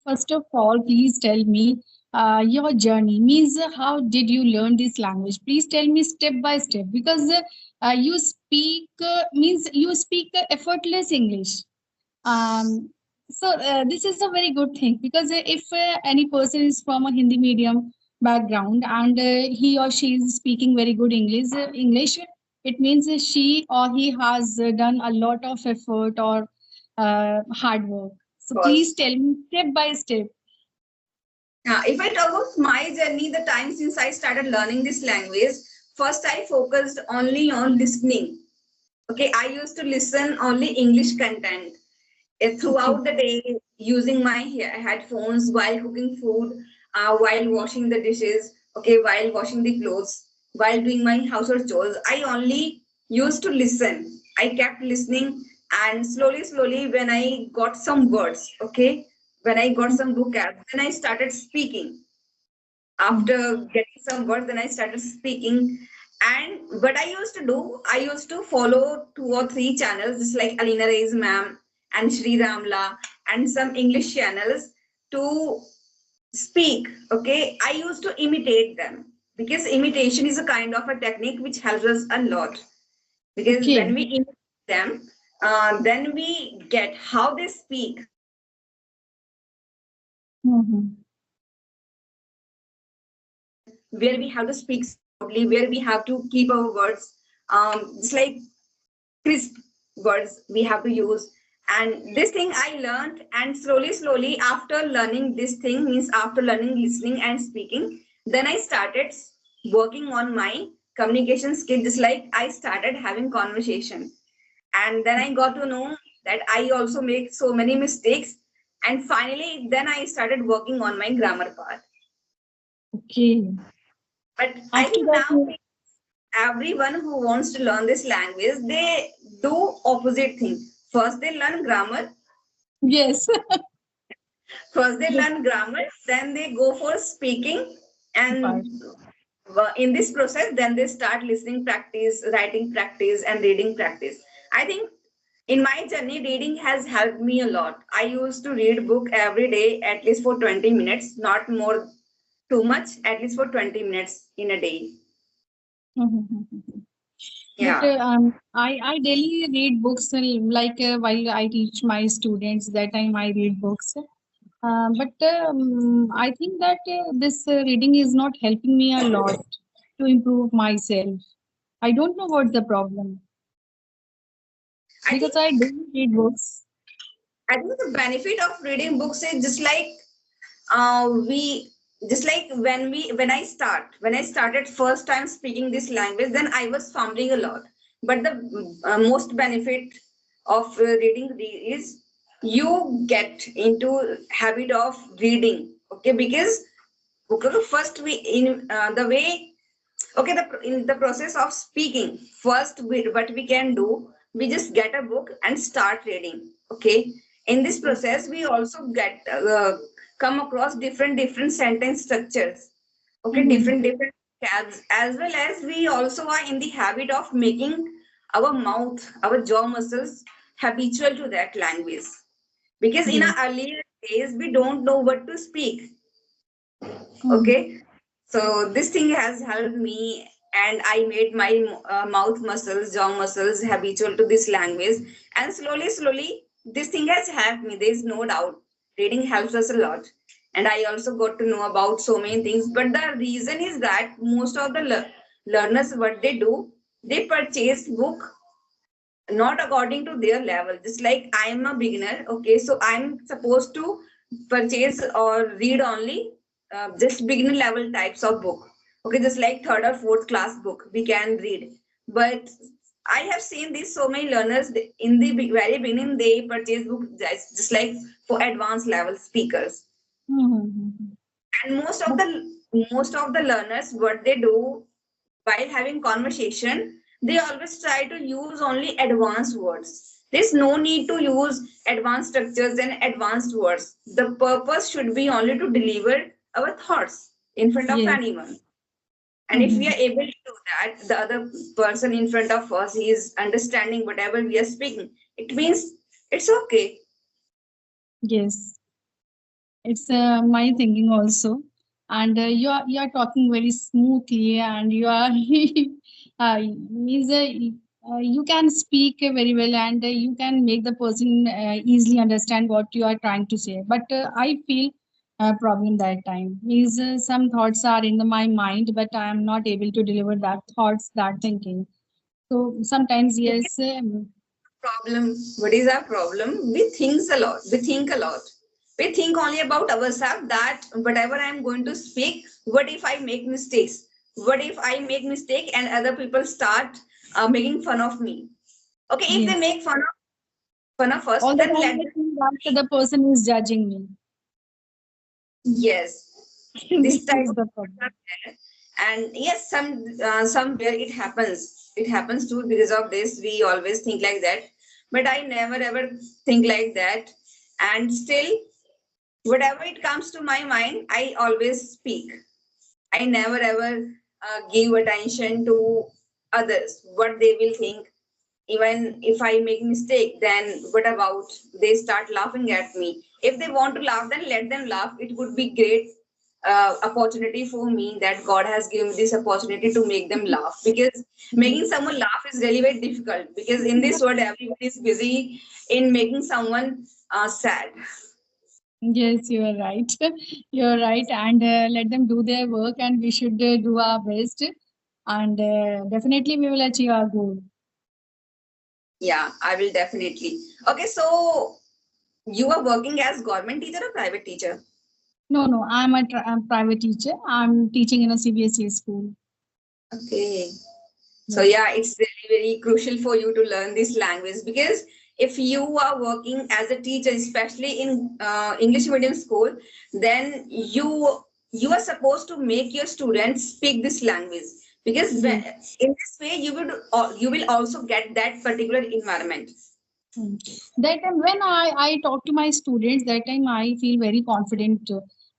First of all, please tell me your journey. Means how did you learn this language? Please tell me step by step because you speak means you speak effortless English. Um, so this is a very good thing because if any person is from a Hindi medium background and he or she is speaking very good English, it means she or he has done a lot of effort or hard work. So please Course. tell me step by step. If I talk about my journey, the time since I started learning this language, first I focused only on listening. Okay, I used to listen only English content Okay. throughout the day using my headphones while cooking food, while washing the dishes, okay, while washing the clothes, while doing my household chores. I only used to listen. I kept listening, and slowly, when I got some words, okay, when I got some vocab, then I started speaking. Mm. After getting some words, then I started speaking. And what I used to do, I used to follow 2 or 3 channels, just like Alina Ray's ma'am and Shri Ramla and some English channels to speak. Okay, I used to imitate them because imitation is a kind of a technique which helps us a lot. Because Okay. when we imitate them, then we get how they speak, Mhm. where we have to speak loudly, where we have to keep our words. It's like crisp words we have to use. And this thing I learned, and slowly, after learning this thing, means after learning listening and speaking, then I started working on my communication skill. Just like I started having conversation, and then I got to know that I also make so many mistakes. And finally, then I started working on my grammar part. Okay. But I After think that, now everyone who wants to learn this language, they do opposite thing. First they learn grammar, yes. first they learn grammar, then they go for speaking, Part. and in this process then they start listening practice, writing practice, and reading practice. I think in my journey reading has helped me a lot. I used to read book every day at least for 20 minutes, not more too much, at least for 20 minutes in a day. Mhm. But Yeah. I daily read books like while I teach my students. That time I read books. But I think that this reading is not helping me a lot to improve myself. I don't know what's the problem I because think I daily read books. I think the benefit of reading books is just like we just like when I started first time speaking this language, then I was fumbling a lot. But the most benefit of reading is you get into habit of reading. Okay, because okay, first we in the way okay in the process of speaking, first what we can do, we just get a book and start reading. Okay, in this process we also get come across different sentence structures. Okay, Mhm. different tabs, as well as we also are in the habit of making our mouth, our jaw muscles habitual to that language, because in Yes. our earlier days we don't know what to speak. Mhm. Okay, so this thing has helped me, and I made my mouth muscles, jaw muscles habitual to this language, and slowly, this thing has helped me. There is no doubt. Reading helps us a lot, and I also got to know about so many things. But the reason is that most of the learners, what they do, they purchase book not according to their level. Just like I am a beginner, okay, so I'm supposed to purchase or read only just beginner level types of book. Okay, just like third or fourth class book we can read. But I have seen these so many learners in the very beginning they purchase book just like for advanced level speakers. Mhm. And most of the learners, what they do while having conversation, they always try to use only advanced words. There's no need to use advanced structures and advanced words. The purpose should be only to deliver our thoughts in front of Yes. anyone. And if we Mhm. are able to do that, the other person in front of us he is understanding whatever we are speaking. It means it's okay. Yes. It's my thinking also. And you are talking very smoothly, and you are means you can speak very well, and you can make the person easily understand what you are trying to say. But I feel a problem that time. Means some thoughts are in my mind, but I am not able to deliver that thoughts, that thinking. So sometimes yes, Problem. What is our problem? We think a lot. We think a lot. We think only about ourselves that whatever I'm going to speak, what if I make mistakes? What if I make mistake and other people start making fun of me? Okay, if they yes. make fun of us, All the then time let I them. think that the person is judging me. Yes, This this type is of the thoughts problem. are there. And yes, somewhere it happens. It happens too because of this. We always think like that, but I never ever think like that. And still, whatever it comes to my mind, I always speak. I never ever give attention to others, what they will think. Even if I make mistake, then what about they start laughing at me? If they want to laugh, then let them laugh. It would be great opportunity for me that God has given me this opportunity to make them laugh, because making Yes, someone laugh is really very difficult, because in this world everyone is busy in making someone sad. yes, you are right. You are right, and let them do their work, and we should do our best, and definitely we will achieve our goal. Yeah, I will definitely. Okay, so you are working as government teacher or private teacher? No, no, I'm a private teacher. I'm teaching in a CBSE school. Okay. So Yes, yeah, it's really very crucial for you to learn this language, because if you are working as a teacher, especially in English medium school, then you are supposed to make your students speak this language, because yes. in this way you will also get that particular environment. Mm. That time when I talk to my students, that time I feel very confident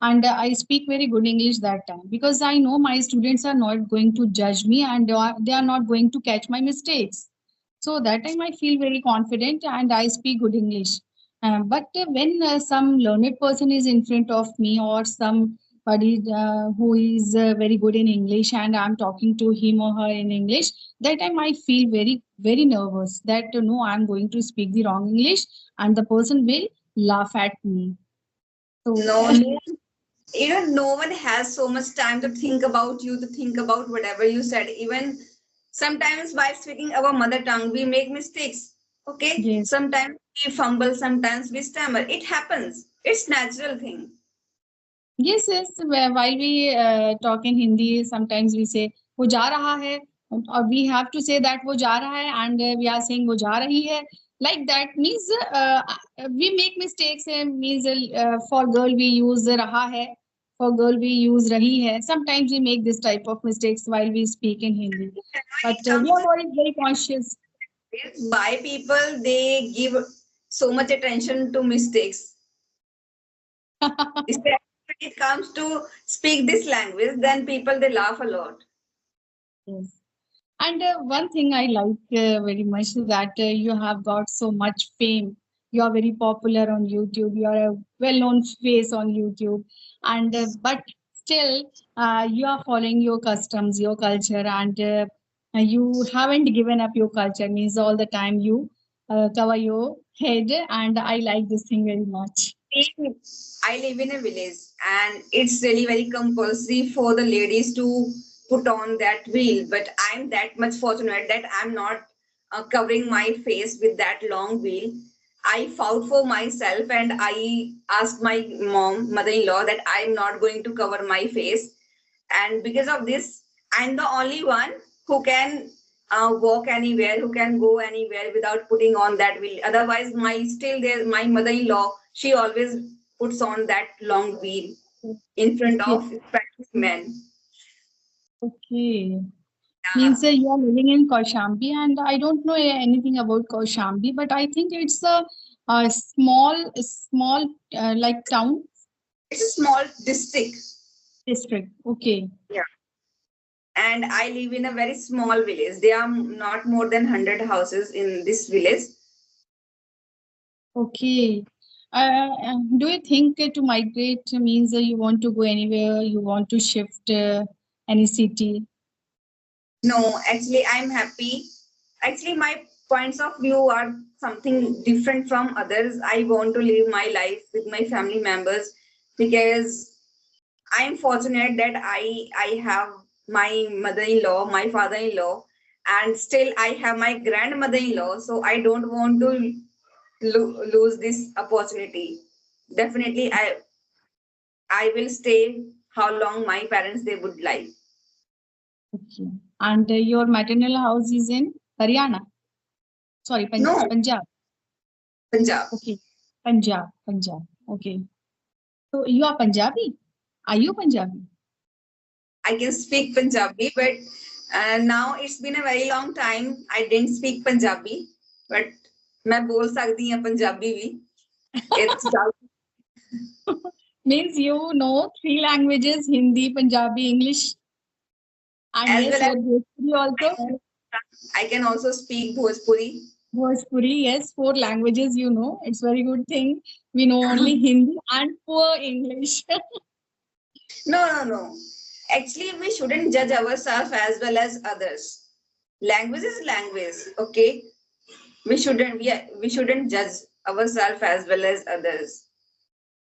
and I speak very good English that time because I know my students are not going to judge me and they are not going to catch my mistakes. So that time I feel very confident and I speak good English. But when some learned person is in front of me or somebody who is very good in English and I'm talking to him or her in English, that time I feel very nervous that no, I'm going to speak the wrong English and the person will laugh at me. So No, no, no one has so much time to think about you, to think about whatever you said. Even sometimes while speaking our mother tongue, we make mistakes. Okay, yes. sometimes we fumble, sometimes we stammer. It happens. It's natural thing. Yes, yes. While we talk in Hindi, sometimes we say वो जा रहा है, or we have to say that वो जा रहा है, and we are saying वो जा रही है. Like that means we make mistakes. Means for girl we use रहा है, for girl we use रही है. Sometimes we make this type of mistakes while we speak in Hindi, Whenever but it comes we are to very conscious. this, why people they give so much attention to mistakes. Especially when it comes to speak this language, then people they laugh a lot. Yes. And one thing I like very much is that you have got so much fame. You are very popular on YouTube. You are a well-known face on YouTube, and but still you are following your customs, your culture, and you haven't given up your culture. Means all the time you cover your head, and I like this thing very much. I live in a village, and it's really very compulsory for the ladies to put on that veil. But I'm that much fortunate that I'm not covering my face with that long veil. I fought for myself and I asked my mother-in-law, that I'm not going to cover my face. And because of this, I'm the only one who can walk anywhere, who can go anywhere without putting on that veil. Otherwise, my mother-in-law, she always puts on that long veil in front Okay, of especially men. okay. Yeah. Means you are living in Kaushambi, and I don't know anything about Kaushambi, but I think it's a small like town It's a small district. district. Okay, Yeah. And I live in a very small village. There are not more than 100 houses in this village. okay. Do you think to migrate means you want to go anywhere, you want to shift any city? No, actually, I'm happy. Actually, my points of view are something different from others. I want to live my life with my family members because I'm fortunate that I have my mother-in-law, my father-in-law, and still I have my grandmother-in-law. So I don't want to lose this opportunity. Definitely, I will stay how long my parents they would like. Okay. And your maternal house is in Haryana? Sorry, No, Punjab. Punjab. Okay. Punjab, Punjab. Okay. So you are Punjabi? Are you Punjabi? I can speak Punjabi, but now it's been a very long time. I didn't speak Punjabi, but मैं बोल सकती हूँ पंजाबी भी. It's Means you know three languages: Hindi, Punjabi, English, and as yes, well as your Bhojpuri I also. can, I can also speak Bhojpuri. Bhojpuri, yes, four languages you know. It's very good thing. We know only Hindi and poor English. No, no, no. Actually, we shouldn't judge ourselves as well as others. Language is language, okay? We shouldn't judge ourselves as well as others.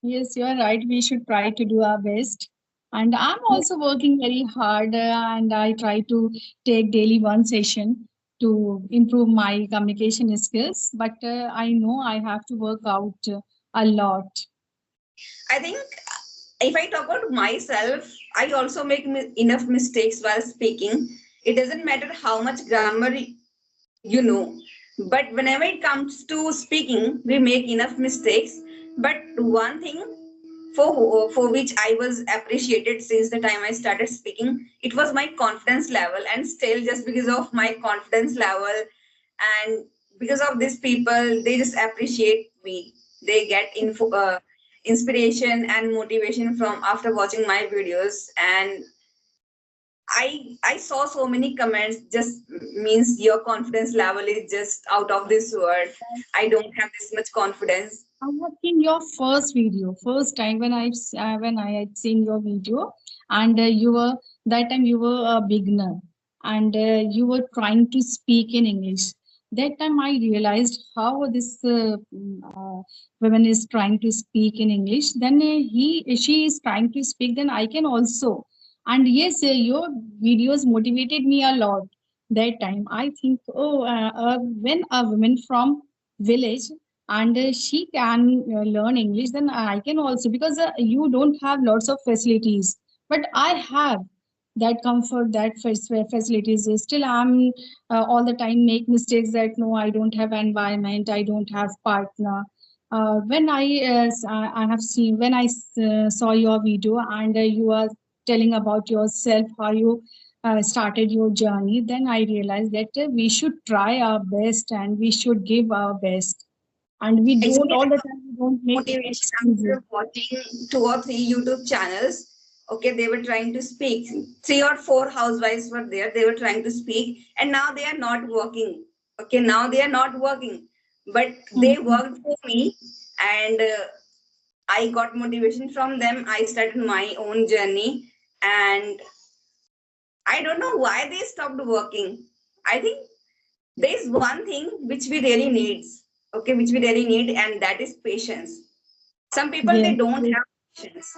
Yes, you are right. We should try to do our best. And I'm also working very hard, and I try to take daily one session to improve my communication skills. But I know I have to work out a lot. I think if I talk about myself, I also make enough mistakes while speaking. It doesn't matter how much grammar you know, but whenever it comes to speaking, we make enough mistakes. But one thing for which I was appreciated since the time I started speaking, it was my confidence level, and still just because of my confidence level and because of these people, they just appreciate me. They get inspiration and motivation from after watching my videos, and I saw so many comments just means your confidence level is just out of this world. I don't have this much confidence. I have seen your first video, first time when I had seen your video, and you were that time you were a beginner, and you were trying to speak in English. That time I realized how this woman is trying to speak in English. Then she is trying to speak. Then I can also. And yes, your videos motivated me a lot. That time I think, oh, when a woman from village and she can learn English, then I can also, because you don't have lots of facilities, but I have that comfort, that facilities. Still I'm all the time make mistakes that no, I don't have environment, I don't have partner. When I have seen, when I saw your video, and you are telling about yourself, how you started your journey, then I realized that we should try our best and we should give our best, and we don't Actually, all the time, we don't make motivation excuses. after watching 2 or 3 YouTube channels. Okay, they were trying to speak. 3 or 4 housewives were there. They were trying to speak, and now they are not working. Okay, now they are not working, but they Mhm. worked for me, and I got motivation from them. I started my own journey, and I don't know why they stopped working. I think there is one thing which we really need. Okay, which we really need, and that is patience. Some people they Yes, don't have patience.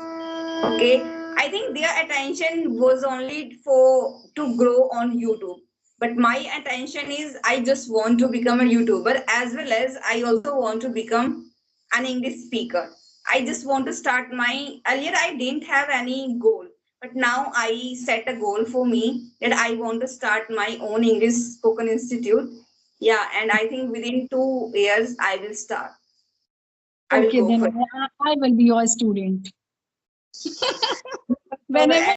Okay, I think their attention was only for to grow on YouTube, but my attention is I just want to become a YouTuber, as well as I also want to become an English speaker. I just want to start my, earlier I didn't have any goal, but now I set a goal for me that I want to start my own English spoken institute. Yeah, and I think within 2 years I will okay, go then for it. I will be your student. So Whenever